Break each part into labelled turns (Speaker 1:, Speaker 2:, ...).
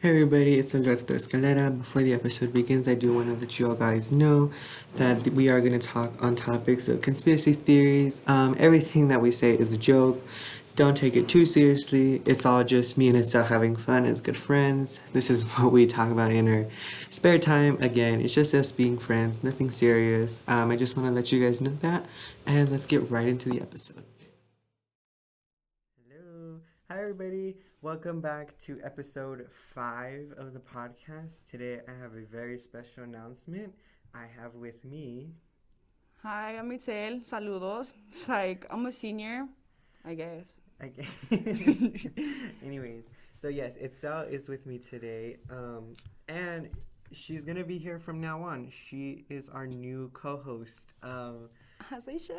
Speaker 1: Hey everybody, it's Alberto Itzel. Before the episode begins, I do want to let you all guys know that we are going to talk on topics of conspiracy theories. Everything that we say is a joke. Don't take it too seriously. It's all just me and Itzel having fun as good friends. This is what we talk about in our spare time. Again, it's just us being friends, nothing serious. I just want to let you guys know that, and let's get right into the episode. Hello. Hi, everybody. Welcome back to episode 5 of the podcast. Today, I have a very special announcement. I have with me.
Speaker 2: Hi, I'm Itzel. Saludos. It's like, I'm a senior, I guess.
Speaker 1: Anyways, so yes, Itzel is with me today. And she's going to be here from now on. She is our new co host.
Speaker 2: As I should.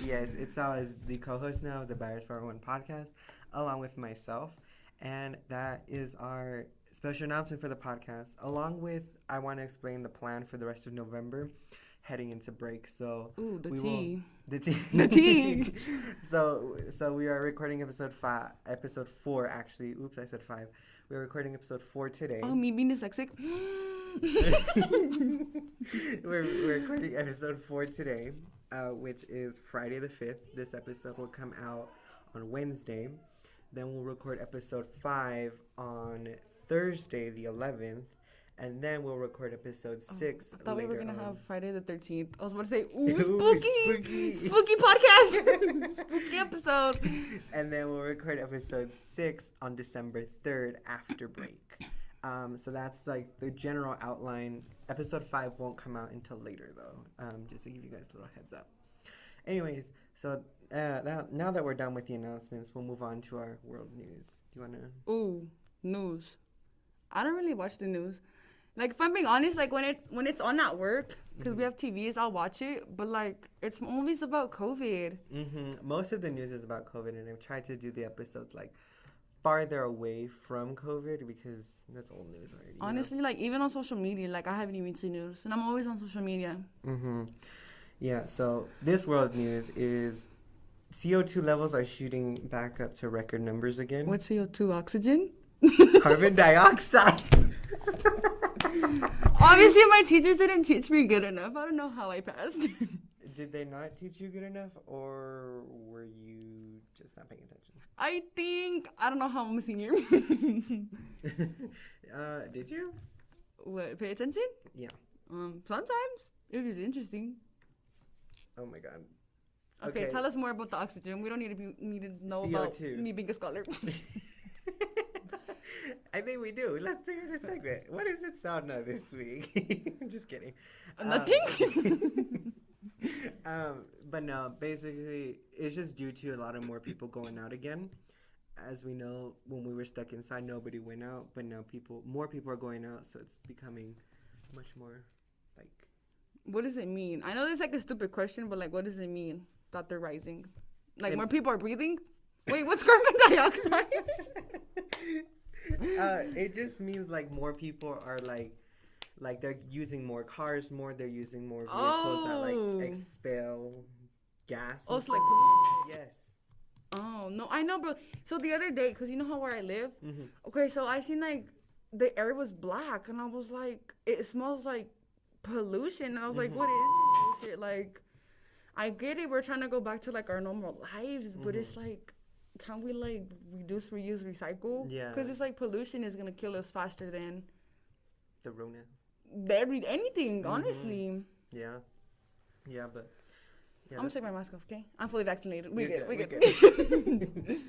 Speaker 1: Yes, Itzel is the co-host now of the Buyers 401 podcast, along with myself. And that is our special announcement for the podcast. Along with, I want to explain the plan for the rest of November, heading into break. So
Speaker 2: Ooh, the
Speaker 1: we
Speaker 2: tea.
Speaker 1: The tea.
Speaker 2: The tea.
Speaker 1: So we are recording episode 4 actually. Oops, I said 5. We're recording episode 4 today.
Speaker 2: Oh, me being dyslexic.
Speaker 1: We're recording episode 4 today, which is Friday the 5th. This episode will come out on Wednesday. Then we'll record episode 5 on Thursday the 11th. And then we'll record episode 6
Speaker 2: I thought we were going to
Speaker 1: on.
Speaker 2: have Friday the 13th. I was about to say, ooh,
Speaker 1: Ooh,
Speaker 2: spooky. Spooky podcast. Spooky episode.
Speaker 1: And then we'll record episode 6 on December 3rd after break. So that's like the general outline. Episode 5 won't come out until later, though, just to give you guys a little heads up. Anyways, so now that we're done with the announcements, we'll move on to our world news. Do you want to?
Speaker 2: Ooh, news. I don't really watch the news. Like, if I'm being honest, like, when it's on at work, because we have TVs, I'll watch it. But, like, it's always about COVID.
Speaker 1: Most of the news is about COVID, and I've tried to do the episodes, like, farther away from COVID because that's old news already.
Speaker 2: Honestly, like, even on social media, like, I haven't even seen news. And I'm always on social media.
Speaker 1: Yeah, so this world news is CO2 levels are shooting back up to record numbers again.
Speaker 2: What's CO2? Oxygen?
Speaker 1: Carbon dioxide.
Speaker 2: Obviously, my teachers didn't teach me good enough. I don't know how I passed.
Speaker 1: Did they not teach you good enough, or were you just not paying attention?
Speaker 2: I don't know how I'm a senior.
Speaker 1: Did you?
Speaker 2: What, pay attention?
Speaker 1: Yeah.
Speaker 2: Sometimes. It was interesting.
Speaker 1: Oh my god.
Speaker 2: Okay, tell us more about the oxygen. We don't need to know
Speaker 1: CO2.
Speaker 2: about me being a scholar.
Speaker 1: I think we do. Let's do a segment. What does it sound like this week? Just kidding.
Speaker 2: Nothing.
Speaker 1: But no, basically, it's just due to a lot of more people going out again. As we know, when we were stuck inside, nobody went out. But now more people are going out, so it's becoming much more like.
Speaker 2: What does it mean? I know this is like a stupid question, but like, what does it mean that they're rising? Like, more people are breathing? Wait, what's carbon dioxide?
Speaker 1: It just means like more people are like they're using more cars more. They're using more vehicles that like expel gas.
Speaker 2: Oh, it's like.
Speaker 1: Yes.
Speaker 2: Oh no, I know, bro. So the other day, cause you know how where I live. Okay, so I seen like the air was black, and I was like, it smells like pollution. And I was like, what is this bullshit? Like, I get it. We're trying to go back to like our normal lives, but it's like, can't we like reduce, reuse, recycle?
Speaker 1: Yeah.
Speaker 2: Cause it's like pollution is gonna kill us faster than
Speaker 1: The Rona.
Speaker 2: anything. Honestly.
Speaker 1: Yeah. Yeah, but. Yeah,
Speaker 2: I'm gonna take my mask off, okay? I'm fully vaccinated. We good.
Speaker 1: Good.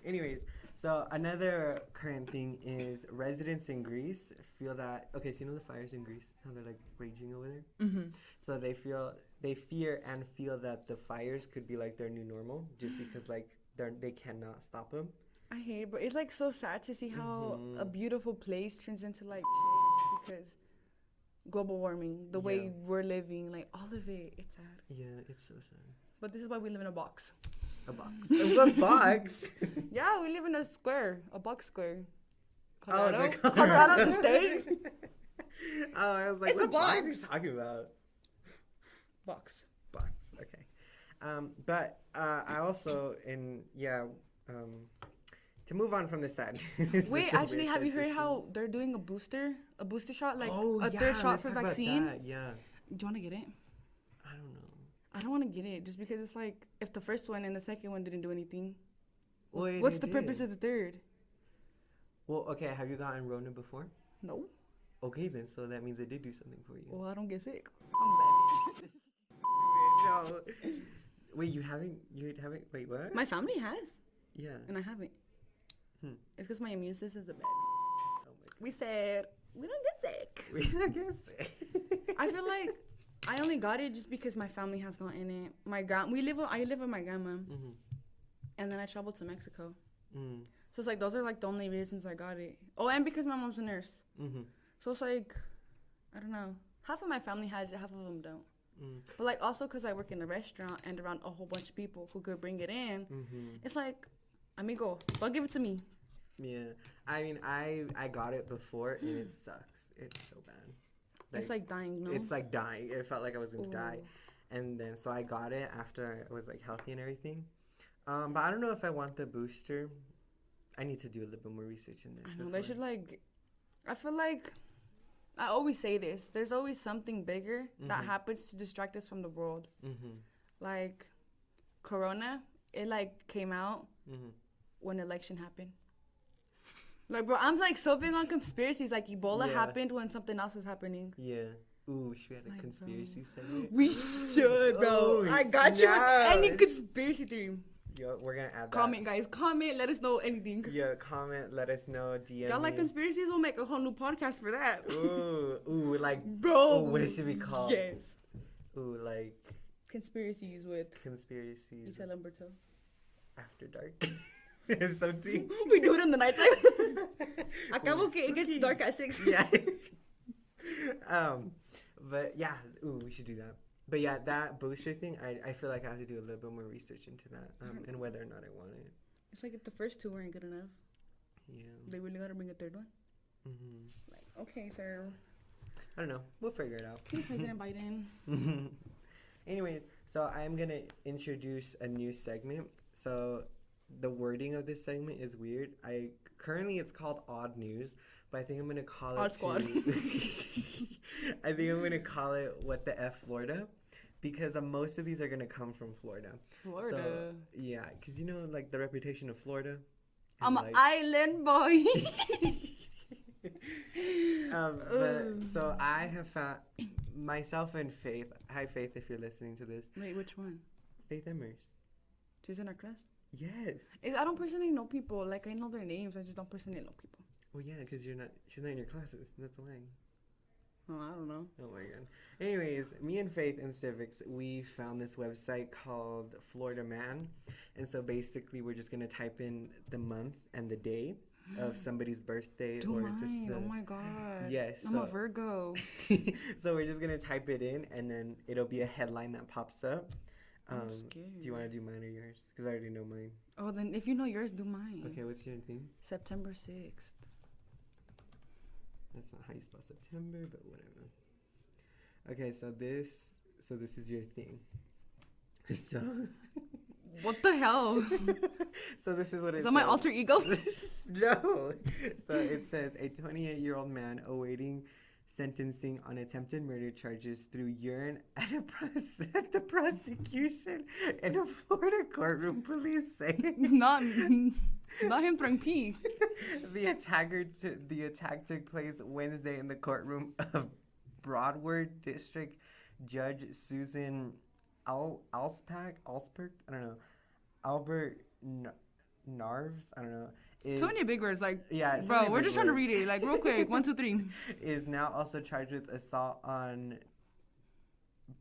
Speaker 1: Anyways, so another current thing is residents in Greece feel that so you know the fires in Greece, how they're like raging over there. So they fear and feel that the fires could be like their new normal, just because like they cannot stop them.
Speaker 2: I hate it, but it's like so sad to see how a beautiful place turns into like shit because global warming, the way we're living, like all of it, it's sad.
Speaker 1: Yeah, it's so sad.
Speaker 2: But this is why we live in a box.
Speaker 1: A box. A box?
Speaker 2: Yeah, we live in a square, a box square.
Speaker 1: Colorado?
Speaker 2: Colorado, the state?
Speaker 1: Oh, I was like,
Speaker 2: it's
Speaker 1: what
Speaker 2: a box.
Speaker 1: are you talking about?
Speaker 2: Box.
Speaker 1: Box, okay. But I also, to move on from this sad.
Speaker 2: Wait, actually, have you heard how they're doing a booster shot, like a third shot for vaccine?
Speaker 1: Yeah.
Speaker 2: Do you want to get it?
Speaker 1: I don't know.
Speaker 2: I don't want to get it just because it's like if the first one and the second one didn't do anything,
Speaker 1: Wait,
Speaker 2: what's the purpose of the third?
Speaker 1: Well, okay, have you gotten Rona before?
Speaker 2: No.
Speaker 1: Okay, then, so that means they did do something for you.
Speaker 2: Well, I don't get sick. I'm bad bitch.
Speaker 1: No. Wait, you haven't, wait, what?
Speaker 2: My family has.
Speaker 1: Yeah.
Speaker 2: And I haven't. It's because my immune system's a bad bitch.
Speaker 1: Oh my God.
Speaker 2: We said, we don't get sick.
Speaker 1: We don't get sick.
Speaker 2: I feel like I only got it just because my family has gotten it. I live with my grandma.
Speaker 1: Mm-hmm.
Speaker 2: And then I traveled to Mexico.
Speaker 1: Mm.
Speaker 2: So it's like, those are like the only reasons I got it. Oh, and because my mom's a nurse.
Speaker 1: Mm-hmm.
Speaker 2: So it's like, I don't know. Half of my family has it, half of them don't.
Speaker 1: Mm.
Speaker 2: But like also because I work in a restaurant and around a whole bunch of people who could bring it in, it's like, amigo, don't give it to me.
Speaker 1: Yeah. I mean, I got it before and it sucks. It's so bad.
Speaker 2: It's like dying, no?
Speaker 1: It's like dying. It felt like I was going to die.
Speaker 2: Ooh.
Speaker 1: And then, so I got it after I was like healthy and everything. But I don't know if I want the booster. I need to do a little bit more research in there.
Speaker 2: I know, they should like, I feel like, I always say this, there's always something bigger that happens to distract us from the world. Like, Corona, it like came out when election happened. Like, bro, I'm like so big on conspiracies. Like, Ebola happened when something else was happening.
Speaker 1: Yeah. Ooh, should we have a
Speaker 2: Like,
Speaker 1: conspiracy segment?
Speaker 2: We should, bro.
Speaker 1: Oh,
Speaker 2: I got you with
Speaker 1: snap.
Speaker 2: any conspiracy theory.
Speaker 1: Yo, we're gonna add that.
Speaker 2: Comment, guys. Comment. Let us know anything.
Speaker 1: Yeah, comment. Let us know. DM
Speaker 2: Y'all like
Speaker 1: me.
Speaker 2: conspiracies? We'll make a whole new podcast for that.
Speaker 1: Ooh, like,
Speaker 2: Bro.
Speaker 1: ooh, what it should be called?
Speaker 2: Yes.
Speaker 1: Ooh, like
Speaker 2: Conspiracies with
Speaker 1: conspiracies
Speaker 2: Itzel Alberto.
Speaker 1: after dark. Something.
Speaker 2: We do it in the nighttime. Acabo que it gets dark at 6.
Speaker 1: Yeah. But yeah, ooh, we should do that. But yeah, that booster thing, I feel like I have to do a little bit more research into that, and whether or not I want it.
Speaker 2: It's like if the first two weren't good enough,
Speaker 1: Yeah.
Speaker 2: they really gotta bring a third one. Like, okay, sir.
Speaker 1: I don't know. We'll figure it out.
Speaker 2: Okay, President Biden.
Speaker 1: Anyways, so I'm gonna introduce a new segment. So the wording of this segment is weird. Currently it's called Odd News, but I think I'm gonna call it
Speaker 2: Odd Squad.
Speaker 1: I think I'm gonna call it What the F Florida, because most of these are gonna come from Florida.
Speaker 2: Florida.
Speaker 1: So, yeah, because you know, like the reputation of Florida.
Speaker 2: I'm
Speaker 1: like,
Speaker 2: an island boy.
Speaker 1: but so I have found myself and Faith. Hi, Faith, if you're listening to this.
Speaker 2: Wait, which one?
Speaker 1: Faith Emmers.
Speaker 2: She's in our class.
Speaker 1: Yes.
Speaker 2: I don't personally know people. Like, I know their names. I just don't personally know people.
Speaker 1: Well, yeah, because she's not in your classes. That's why.
Speaker 2: Oh, I don't know.
Speaker 1: Oh my god. Anyways, me and Faith in civics, we found this website called Florida Man, and so basically we're just gonna type in the month and the day of somebody's birthday
Speaker 2: Do
Speaker 1: or
Speaker 2: mine.
Speaker 1: just.
Speaker 2: Oh my god.
Speaker 1: Yes.
Speaker 2: I'm a Virgo.
Speaker 1: So we're just gonna type it in, and then it'll be a headline that pops up.
Speaker 2: I'm scared.
Speaker 1: Do you want to do mine or yours? Because I already know mine.
Speaker 2: Oh, then if you know yours, do mine.
Speaker 1: Okay, what's your thing?
Speaker 2: September 6th.
Speaker 1: That's not how you spell September, but whatever. Okay, so this is your thing. So
Speaker 2: What the hell?
Speaker 1: so this is what it says.
Speaker 2: Is that my alter ego?
Speaker 1: No. So it says a 28-year-old man awaiting sentencing on attempted murder charges threw urine at the prosecution in a Florida courtroom, police say.
Speaker 2: Not him throwing pee.
Speaker 1: The attack took place Wednesday in the courtroom of Broward District Judge Susan Alspert, I don't know, Albert Narves, I don't know.
Speaker 2: So many big words, like,
Speaker 1: yeah,
Speaker 2: bro, we're just trying to read it, like, real quick. 1, 2, 3.
Speaker 1: Is now also charged with assault on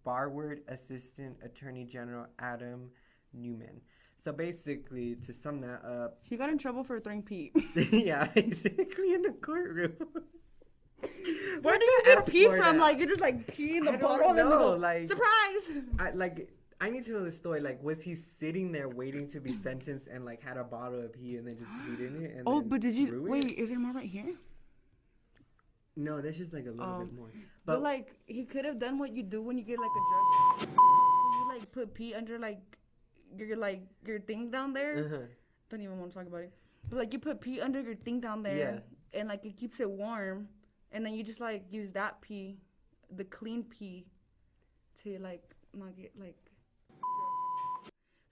Speaker 1: Broward Assistant Attorney General Adam Newman. So basically, to sum that up,
Speaker 2: He got in trouble for throwing pee.
Speaker 1: yeah, basically in the courtroom.
Speaker 2: Where do you get pee from? Like, you just like pee in the bottle and then you go,
Speaker 1: like,
Speaker 2: surprise!
Speaker 1: I need to know the story. Like, was he sitting there waiting to be sentenced and like had a bottle of pee and then just peed in it? And
Speaker 2: Oh,
Speaker 1: then
Speaker 2: but did you
Speaker 1: threw
Speaker 2: wait?
Speaker 1: it?
Speaker 2: Is there more right here?
Speaker 1: No, there's just like a little bit more.
Speaker 2: But like, he could have done what you do when you get like a drug. You like put pee under like your thing down there. Don't even want to talk about it. But like you put pee under your thing down there, and like it keeps it warm, and then you just like use that pee, the clean pee, to like not get like.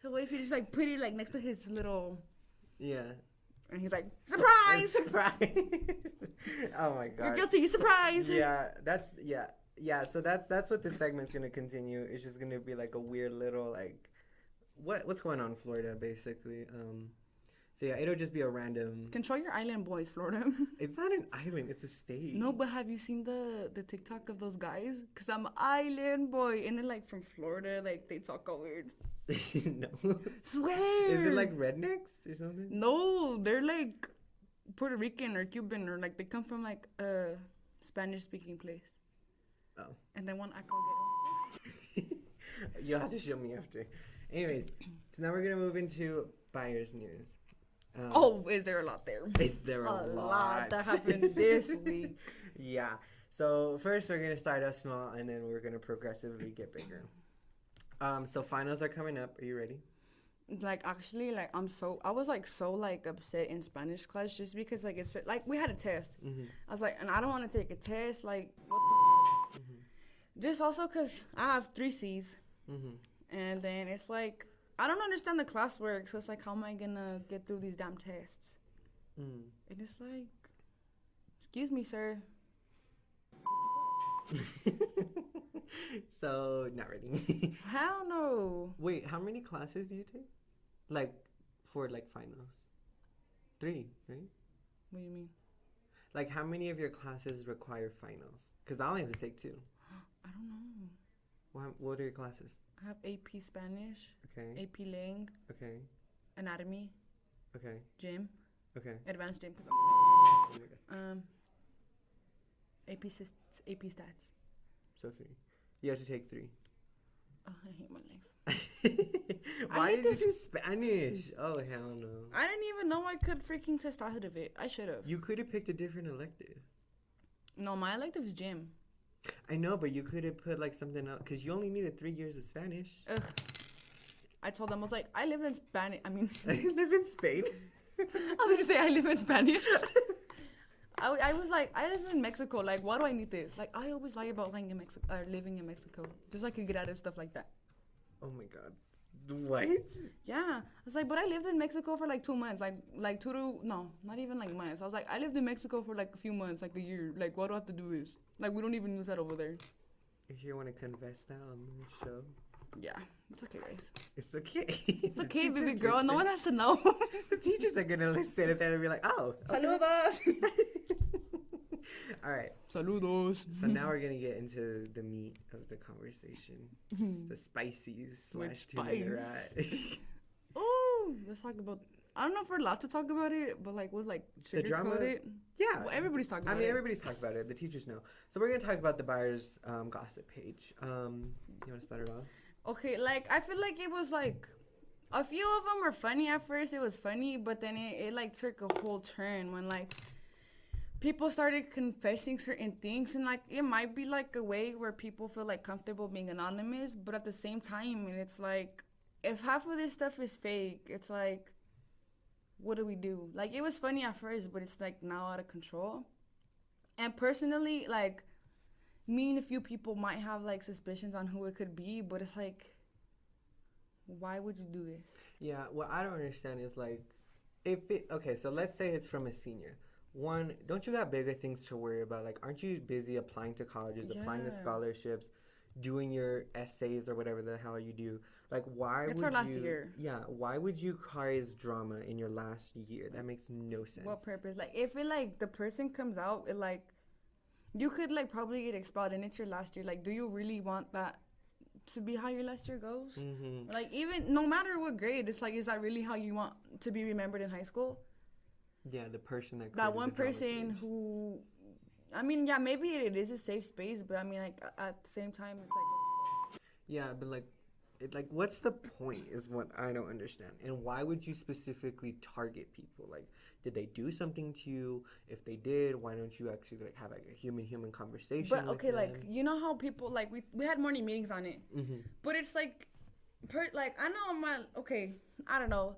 Speaker 2: So what if you just like put it like next to his little?
Speaker 1: Yeah.
Speaker 2: And he's like, surprise!
Speaker 1: Surprise! Oh my god.
Speaker 2: You're guilty. Surprise!
Speaker 1: Yeah, so that's what this segment's gonna continue. It's just gonna be like a weird little like, what's going on in Florida basically. So yeah, it'll just be a random.
Speaker 2: Control your island, boys, Florida.
Speaker 1: It's not an island; it's a state.
Speaker 2: No, but have you seen the TikTok of those guys? Cause I'm an island boy, and they're like from Florida, like they talk all weird.
Speaker 1: No.
Speaker 2: Swear.
Speaker 1: Is it like rednecks or something?
Speaker 2: No, they're like Puerto Rican or Cuban, or like they come from like a Spanish-speaking place.
Speaker 1: Oh.
Speaker 2: And they want I go get them.
Speaker 1: You'll have to show me after. Anyways, so now we're gonna move into buyer's news.
Speaker 2: Is there a lot there?
Speaker 1: Is there a lot
Speaker 2: that happened this week?
Speaker 1: Yeah. So first we're gonna start off small, and then we're gonna progressively get bigger. So finals are coming up. Are you ready?
Speaker 2: Like actually, like I was like so like upset in Spanish class just because like it's like we had a test.
Speaker 1: Mm-hmm.
Speaker 2: I was like, and I don't want to take a test. Like, what the just also because I have 3 C's, and then it's like I don't understand the classwork, so it's like how am I gonna get through these damn tests? And it's like, excuse me, sir.
Speaker 1: So not ready.
Speaker 2: Hell no.
Speaker 1: Wait, how many classes do you take? Like for like finals? 3, right?
Speaker 2: What do you mean?
Speaker 1: Like how many of your classes require finals? Because I only have to take 2.
Speaker 2: I don't know.
Speaker 1: What are your classes?
Speaker 2: I have AP Spanish.
Speaker 1: Okay.
Speaker 2: AP Lang.
Speaker 1: Okay.
Speaker 2: Anatomy.
Speaker 1: Okay.
Speaker 2: Gym.
Speaker 1: Okay.
Speaker 2: Advanced gym.
Speaker 1: Oh my God.
Speaker 2: AP Stats.
Speaker 1: So 3. You have to take 3.
Speaker 2: Oh, I hate my life.
Speaker 1: Why did you do Spanish? Oh, hell no.
Speaker 2: I didn't even know I could freaking test out of it. I should have.
Speaker 1: You could have picked a different elective.
Speaker 2: No, my elective is gym.
Speaker 1: I know, but you could have put like something else because you only needed 3 years of Spanish.
Speaker 2: Ugh. I told them, I was like, I live in Spanish. I mean,
Speaker 1: I live in Spain.
Speaker 2: I was going to say I live in Spanish. I was like, I live in Mexico. Like, why do I need this? Like, I always lie about living in Mexico. Just so I could get out of stuff like that.
Speaker 1: Oh my God. What?
Speaker 2: Yeah. I was like, but I lived in Mexico for like 2 months. Like 2 to, no, not even like months. I was like, I lived in Mexico for like a few months, like a year. Like, why do I have to do this? Like, we don't even use that over there.
Speaker 1: If you want to confess that on the show.
Speaker 2: Yeah. It's okay, guys.
Speaker 1: It's okay.
Speaker 2: It's okay, baby girl. No one has to know.
Speaker 1: The teachers are going to listen and they'll be like, oh. Okay.
Speaker 2: Saludos.
Speaker 1: All right.
Speaker 2: Saludos.
Speaker 1: So now we're going to get into the meat of the conversation. The spices / 2 minute rat.
Speaker 2: Oh, let's talk about, I don't know if we're allowed to talk about it, but like, with like
Speaker 1: The drama?
Speaker 2: sugarcoat it.
Speaker 1: Yeah.
Speaker 2: Well, everybody's talking about it.
Speaker 1: Everybody's talking about it. The teachers know. So we're going to talk about the buyer's gossip page. You want to start it off?
Speaker 2: Okay, like, I feel like it was like, a few of them were funny at first. It was funny, but then it like took a whole turn when like people started confessing certain things, and like it might be like a way where people feel like comfortable being anonymous, but at the same time, and it's like if half of this stuff is fake, it's like, what do we do? Like, it was funny at first, but it's like now out of control. And personally, like, me and a few people might have like suspicions on who it could be, but it's like, why would you do this?
Speaker 1: Yeah, what I don't understand is like, so let's say it's from a senior. One, don't you got bigger things to worry about? Like, aren't you busy applying to colleges, applying to scholarships, doing your essays or whatever the hell you do? Like, why
Speaker 2: it's
Speaker 1: would
Speaker 2: our last year.
Speaker 1: Yeah, why would you cause drama in your last year? That makes no sense.
Speaker 2: What purpose? Like, if it like the person comes out, it like you could like probably get expelled, and it's your last year. Like, do you really want that to be how your last year goes?
Speaker 1: Mm-hmm.
Speaker 2: Like, even no matter what grade, it's like, is that really how you want to be remembered in high school?
Speaker 1: Yeah, the person that
Speaker 2: one person who, I mean, yeah, maybe it is a safe space, but I mean, like, at the same time, it's like,
Speaker 1: yeah, but like, what's the point is what I don't understand. And why would you specifically target people? Like, did they do something to you? If they did, why don't you actually like have like a human conversation?
Speaker 2: But okay, like, you know how people like we had morning meetings on it,
Speaker 1: mm-hmm.
Speaker 2: but it's like, like, I know I don't know.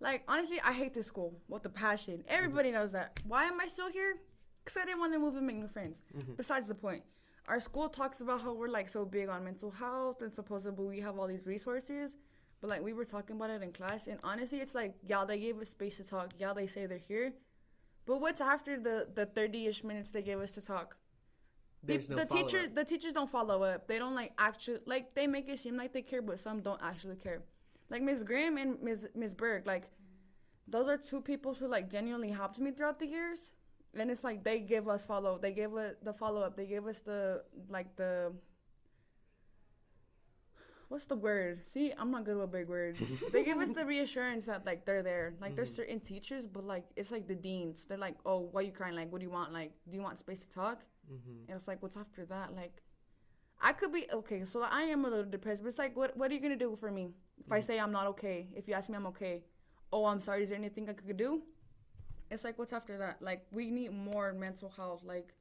Speaker 2: Like, honestly, I hate this school with a passion. Everybody knows that. Why am I still here? Because I didn't want to move and make new friends. Besides the point. Our school talks about how we're, like, so big on mental health and supposedly we have all these resources. But, like, we were talking about it in class. And honestly, it's like, yeah, they gave us space to talk. Yeah, they say they're here. But what's after the 30-ish minutes they gave us to talk?
Speaker 1: There's no follow-up.
Speaker 2: The teachers don't follow up. They don't, like, actually, like, they make it seem like they care, but some don't actually care. Like, Miss Grimm and Miss Berg, like, those are two people who, like, genuinely helped me throughout the years. And it's like they give us they gave us the follow-up. They gave us the, like, the, what's the word? See, I'm not good with big words. They give us the reassurance that, like, they're there. Like, there's certain teachers, but, like, it's like the deans. They're like, oh, why are you crying? Like, what do you want? Like, do you want space to talk? And it's like, what's after that? Like, I could be, okay, so I am a little depressed, but it's like, what are you going to do for me? If I say I'm not okay, if you ask me I'm okay, oh, I'm sorry, is there anything I could do? It's like, what's after that? Like, we need more mental health, like,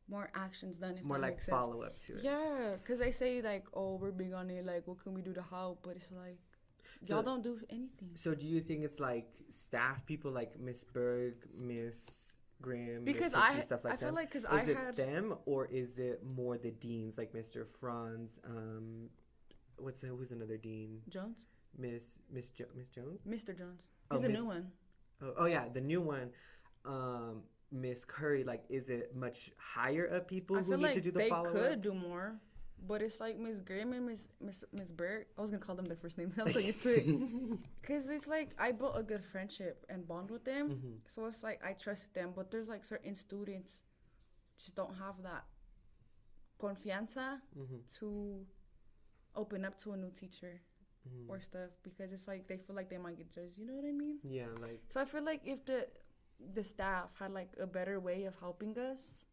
Speaker 2: more actions done, if
Speaker 1: more
Speaker 2: that
Speaker 1: like
Speaker 2: makes sense.
Speaker 1: follow-up to it.
Speaker 2: Yeah, because they say, like, oh, we're big on it, like, what can we do to help? But it's like, y'all don't do anything.
Speaker 1: So do you think it's, like, staff people, like Miss Berg, Miss Grimm,
Speaker 2: Because
Speaker 1: Miss Hickey, stuff like that?
Speaker 2: I feel like, because
Speaker 1: Is it them, or is it more the deans, like Mr. Franz, who's another dean?
Speaker 2: Jones?
Speaker 1: Miss Jones?
Speaker 2: Mr. Jones.
Speaker 1: Oh,
Speaker 2: He's a new one.
Speaker 1: Oh yeah, the new one. Miss Curry, like, is it much higher up people who need to do the follow-up?
Speaker 2: I feel like they could do more, but it's like Miss Grimm and Miss Berg. I was gonna call them their first names. I'm so used to it, cause it's like I built a good friendship and bond with them. So it's like I trusted them, but there's like certain students just don't have that confianza to open up to a new teacher or stuff, because it's like they feel like they might get judged. You know what I mean?
Speaker 1: Yeah, like.
Speaker 2: So I feel like if the staff had like a better way of helping us,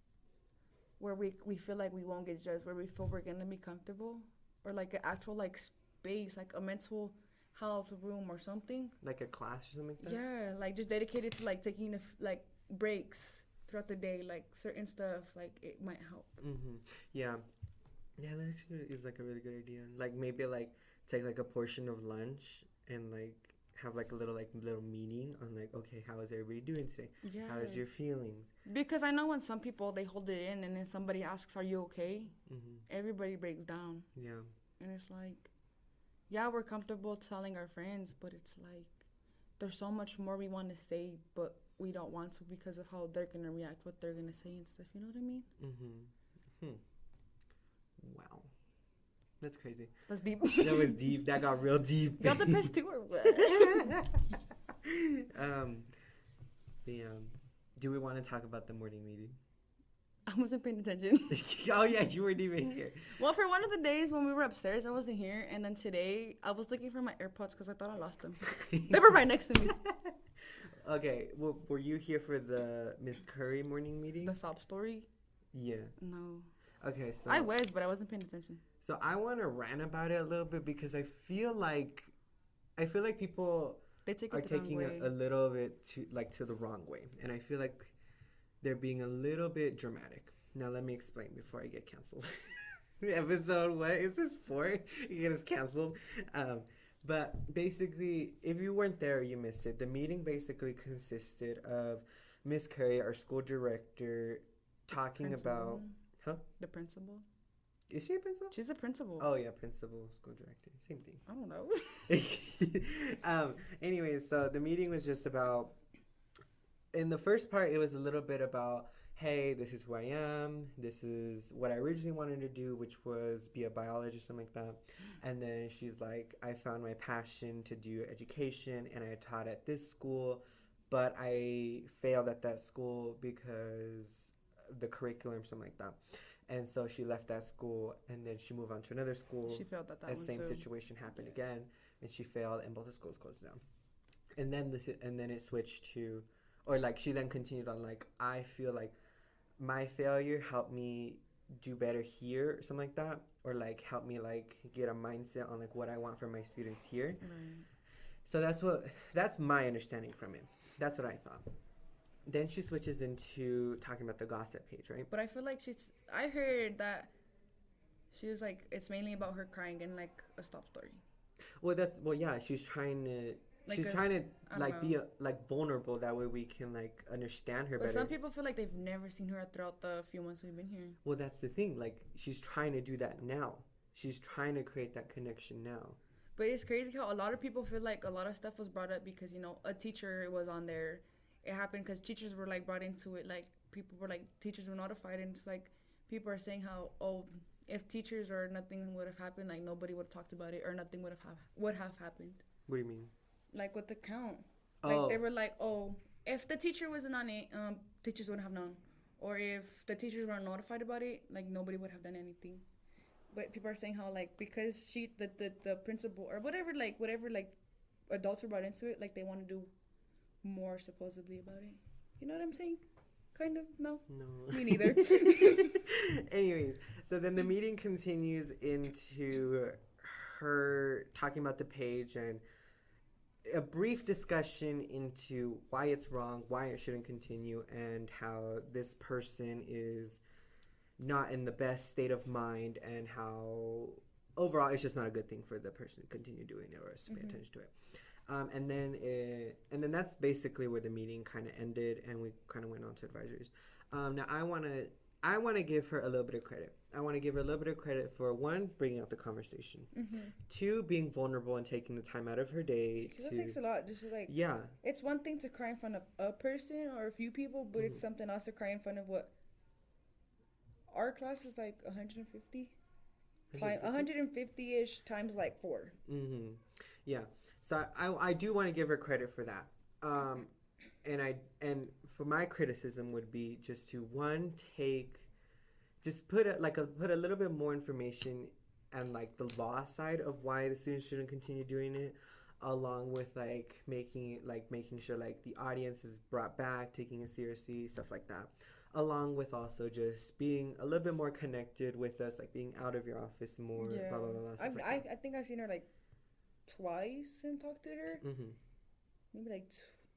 Speaker 2: where we feel like we won't get judged, where we feel we're gonna be comfortable, or like an actual like space, like a mental health room or something,
Speaker 1: Like a class or something like that?
Speaker 2: yeah, like just dedicated to like taking like breaks throughout the day, like certain stuff, like it might help.
Speaker 1: Yeah, that actually is like a really good idea. Like, maybe like take like a portion of lunch and like have like a little meeting on like, okay, how is everybody doing today?
Speaker 2: Yeah,
Speaker 1: How is your feelings?
Speaker 2: because I know when some people they hold it in and then somebody asks, are you okay? Everybody breaks down.
Speaker 1: Yeah.
Speaker 2: And it's like, yeah, we're comfortable telling our friends, but it's like there's so much more we want to say, but we don't want to because of how they're gonna react, what they're gonna say and stuff. You know what I mean?
Speaker 1: Wow, that's crazy.
Speaker 2: That's deep.
Speaker 1: That was deep. That got real deep.
Speaker 2: Y'all depressed too, or what?
Speaker 1: Do we want to talk about the morning meeting?
Speaker 2: I wasn't paying attention.
Speaker 1: Oh yeah, you weren't even here.
Speaker 2: Well, for one of the days when we were upstairs, I wasn't here, and then today I was looking for my AirPods because I thought I lost them. They were right next to me.
Speaker 1: Okay, well, were you here for the Miss Curry morning meeting?
Speaker 2: The sob story?
Speaker 1: Yeah.
Speaker 2: No.
Speaker 1: Okay, so
Speaker 2: I was, but I wasn't paying attention.
Speaker 1: So I want to rant about it a little bit because I feel like people
Speaker 2: They take
Speaker 1: are
Speaker 2: it the
Speaker 1: taking
Speaker 2: wrong way.
Speaker 1: a little bit to the wrong way, and I feel like they're being a little bit dramatic. Now let me explain before I get canceled. Episode, what is this for? You get us canceled. But basically, if you weren't there, you missed it. The meeting basically consisted of Miss Curry, our school director, talking about... Huh?
Speaker 2: The principal.
Speaker 1: Is she a principal?
Speaker 2: She's a principal.
Speaker 1: Oh, yeah, principal, school director. Same thing.
Speaker 2: I don't know.
Speaker 1: Anyway, so the meeting was just about... In the first part, it was a little bit about, hey, this is who I am. This is what I originally wanted to do, which was be a biologist, something like that. And then she's like, I found my passion to do education, and I taught at this school, but I failed at that school because the curriculum, something like that. And so she left that school, and then she moved on to another school.
Speaker 2: She failed at that
Speaker 1: one
Speaker 2: one
Speaker 1: same
Speaker 2: too.
Speaker 1: situation happened again, and she failed, and both the schools closed down. And then it switched to, or like she then continued on like, I feel like my failure helped me do better here, or something like that, or like help me like get a mindset on like what I want for my students here.
Speaker 2: Right.
Speaker 1: So that's my understanding from it. That's what I thought. Then she switches into talking about the gossip page, right?
Speaker 2: But I feel like I heard that she was like, it's mainly about her crying and like a stop story.
Speaker 1: Well, yeah, she's trying to she's trying to like be like vulnerable. That way we can like understand her better.
Speaker 2: But some people feel like they've never seen her throughout the few months we've been here.
Speaker 1: Well, that's the thing. Like she's trying to do that now. She's trying to create that connection now.
Speaker 2: But it's crazy how a lot of people feel like a lot of stuff was brought up because, you know, a teacher was on there. It happened because teachers were like brought into it. Like people were like, teachers were notified, and it's like people are saying how, oh, if teachers or nothing would have happened, like nobody would have talked about it or nothing would have happened.
Speaker 1: What do you mean?
Speaker 2: Like with the count. Like they were like, oh, if the teacher wasn't on it, teachers wouldn't have known. Or if the teachers weren't notified about it, like nobody would have done anything. But people are saying how like because the principal or whatever adults were brought into it, like they want to do more supposedly about it. You know what I'm saying? Kind of. No. Me neither.
Speaker 1: Anyways, so then the meeting continues into her talking about the page and a brief discussion into why it's wrong, why it shouldn't continue, and how this person is not in the best state of mind, and how overall it's just not a good thing for the person to continue doing it or us to pay attention to it. And then that's basically where the meeting kind of ended, and we kind of went on to advisors. Now I want to give her a little bit of credit. I want to give her a little bit of credit for, one, bringing up the conversation. Two, being vulnerable and taking the time out of her day.
Speaker 2: Because it takes a lot. Just like,
Speaker 1: yeah.
Speaker 2: It's one thing to cry in front of a person or a few people, but it's something else to cry in front of what? Our class is like 150? 150-ish times like 4.
Speaker 1: Yeah. So I do want to give her credit for that. And for my criticism would be just to, one, put a little bit more information and like the law side of why the students shouldn't continue doing it, along with making sure like the audience is brought back, taking it seriously, stuff like that, along with also just being a little bit more connected with us, like being out of your office more.
Speaker 2: Yeah.
Speaker 1: Blah blah blah.
Speaker 2: I think I've seen her like twice and talked to her. Maybe like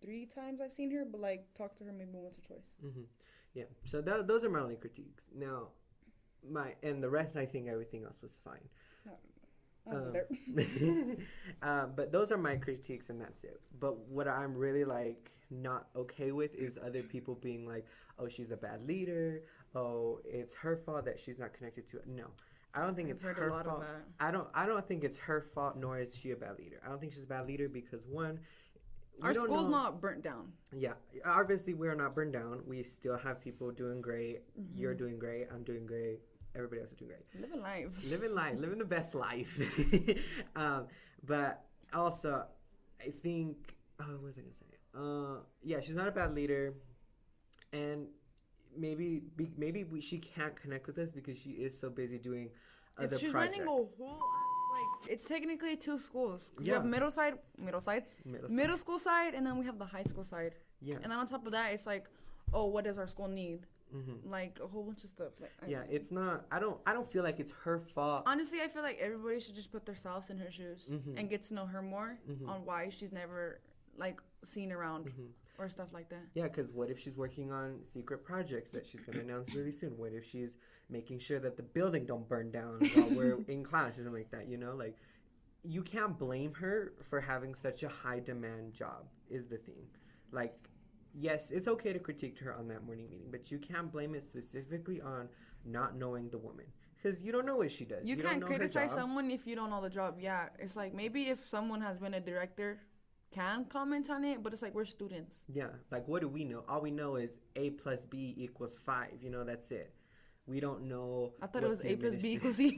Speaker 2: 3 times I've seen her, but like talked to her maybe once or twice.
Speaker 1: Yeah. So those are my only critiques. Now, the rest, I think everything else was fine.
Speaker 2: I wasn't there.
Speaker 1: But those are my critiques, and that's it. But what I'm really like not okay with is other people being like, oh, she's a bad leader. Oh, it's her fault that she's not connected to it. No. I don't think it's her fault. I don't think it's her fault, nor is she a bad leader. I don't think she's a bad leader because, one,
Speaker 2: our school's not burnt down.
Speaker 1: Yeah. Obviously, we are not burned down. We still have people doing great. You're doing great. I'm doing great. Everybody else is doing great. Living life. Living the best life. But also, I think... what was I going to say? Yeah, she's not a bad leader. And maybe she can't connect with us because she is so busy doing other projects. She's running a whole...
Speaker 2: it's technically 2 schools. Yeah. We have middle school side, and then we have the high school side. Yeah. And then on top of that, it's like, oh, what does our school need? Like a whole bunch of stuff. Like,
Speaker 1: it's not. I don't feel like it's her fault.
Speaker 2: Honestly, I feel like everybody should just put themselves in her shoes and get to know her more on why she's never like seen around or stuff like that.
Speaker 1: Yeah, because what if she's working on secret projects that she's going to announce really soon? What if she's making sure that the building don't burn down while we're in class or something like that? You know, like you can't blame her for having such a high demand job. Is the thing, like. Yes, it's okay to critique her on that morning meeting, but you can't blame it specifically on not knowing the woman. Because you don't know what she does.
Speaker 2: You can't criticize someone if you don't know the job. Yeah, it's like maybe if someone has been a director can comment on it, but it's like we're students.
Speaker 1: Yeah, like what do we know? All we know is A plus B equals 5. You know, that's it. We don't know.
Speaker 2: I thought it was A plus B equals C.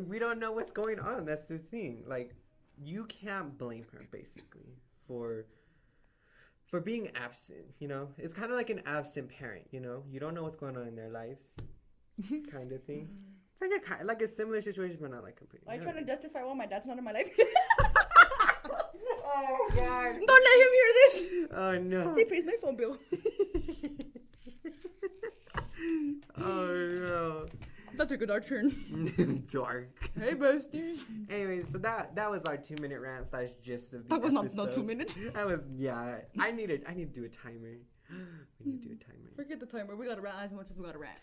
Speaker 1: We don't know what's going on. That's the thing. Like, you can't blame her basically for being absent, you know? It's kind of like an absent parent, you know? You don't know what's going on in their lives, kind of thing. It's like a similar situation, but not like completely.
Speaker 2: I'm trying to justify why my dad's not in my life.
Speaker 1: Oh, God.
Speaker 2: Don't let him hear this.
Speaker 1: Oh, no.
Speaker 2: He pays my phone bill.
Speaker 1: Oh, no.
Speaker 2: That took a dark turn.
Speaker 1: Dark.
Speaker 2: Hey, besties.
Speaker 1: Anyways, so that was our 2-minute rant / gist of the
Speaker 2: That was
Speaker 1: episode.
Speaker 2: not 2 minutes.
Speaker 1: That was, yeah. I need to do a timer. We need to do a timer.
Speaker 2: Forget the timer. We gotta rant as much as we gotta rant.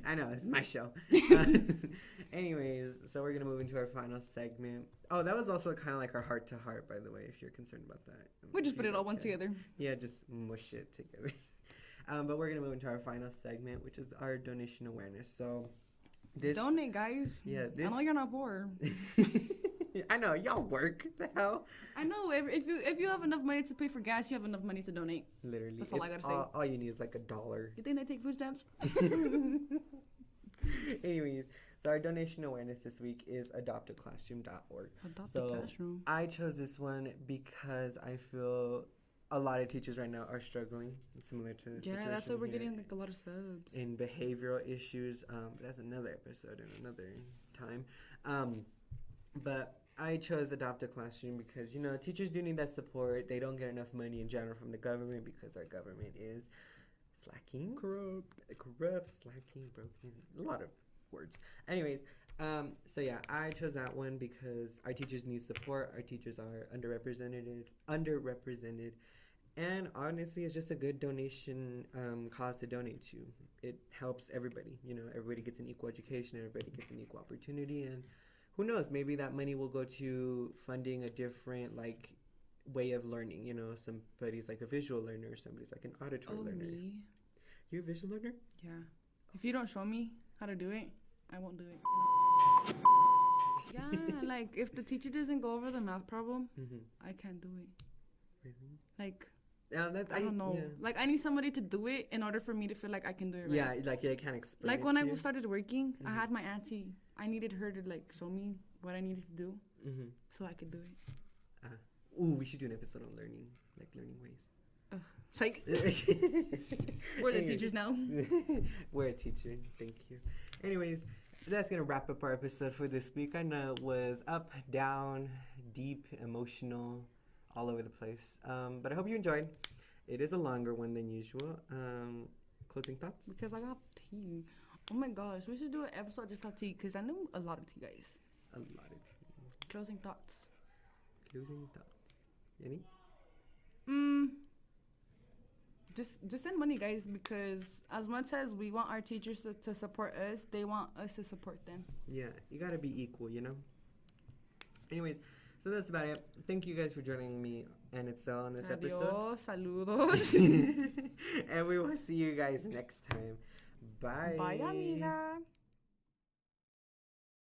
Speaker 1: I know, it's my show. Anyways, so we're going to move into our final segment. Oh, that was also kind of like our heart-to-heart, by the way, if you're concerned about that.
Speaker 2: We just put it all one together.
Speaker 1: Yeah, just mush it together. But we're going to move into our final segment, which is our donation awareness. So this...
Speaker 2: Donate, guys.
Speaker 1: Yeah, this...
Speaker 2: I know you're not poor.
Speaker 1: I know, y'all work. The hell?
Speaker 2: I know. If you have enough money to pay for gas, you have enough money to donate.
Speaker 1: Literally.
Speaker 2: That's all I gotta say.
Speaker 1: All you need is like $1.
Speaker 2: You think they take food stamps?
Speaker 1: Anyways, so our donation awareness this week is adoptaclassroom.org.
Speaker 2: Adopt
Speaker 1: So
Speaker 2: a classroom.
Speaker 1: I chose this one because I feel a lot of teachers right now are struggling, similar to the
Speaker 2: Yeah, that's why
Speaker 1: situation
Speaker 2: we're
Speaker 1: here
Speaker 2: getting like a lot of subs.
Speaker 1: in behavioral issues. But that's another episode and another time. But I chose Adopt a Classroom because, you know, teachers do need that support. They don't get enough money in general from the government because our government is slacking. Corrupt, slacking, broken. A lot of words. Anyways, so yeah, I chose that one because our teachers need support. Our teachers are underrepresented. And honestly, it's just a good donation cause to donate to. It helps everybody. You know, everybody gets an equal education. Everybody gets an equal opportunity. And who knows, maybe that money will go to funding a different, like, way of learning. You know, somebody's like a visual learner, somebody's like an auditory learner.
Speaker 2: Me?
Speaker 1: You a visual learner?
Speaker 2: Yeah. If you don't show me how to do it, I won't do it. Yeah, like, if the teacher doesn't go over the math problem, I can't do it.
Speaker 1: Really?
Speaker 2: Like,
Speaker 1: I
Speaker 2: don't know.
Speaker 1: Yeah.
Speaker 2: Like, I need somebody to do it in order for me to feel like I can do it right.
Speaker 1: Yeah, like, I can't explain
Speaker 2: Like,
Speaker 1: it
Speaker 2: when
Speaker 1: to
Speaker 2: I
Speaker 1: you.
Speaker 2: started working, I had my auntie. I needed her to, like, show me what I needed to do so I could do it.
Speaker 1: Ooh, we should do an episode on learning, like learning ways.
Speaker 2: Psych. We're the teachers now.
Speaker 1: We're a teacher. Thank you. Anyways, that's going to wrap up our episode for this week. I know it was up, down, deep, emotional, all over the place. But I hope you enjoyed. It is a longer one than usual. Closing thoughts?
Speaker 2: Because I got tea. Oh my gosh, we should do an episode just on tea because I know a lot of tea, guys.
Speaker 1: A lot of tea.
Speaker 2: Closing thoughts.
Speaker 1: Closing thoughts. Any?
Speaker 2: Just send money, guys, because as much as we want our teachers to support us, they want us to support them.
Speaker 1: Yeah, you gotta be equal, you know? Anyways, so that's about it. Thank you guys for joining me and Itzel on this episode.
Speaker 2: Adios, saludos.
Speaker 1: And we will see you guys next time. Bye.
Speaker 2: Bye, amiga.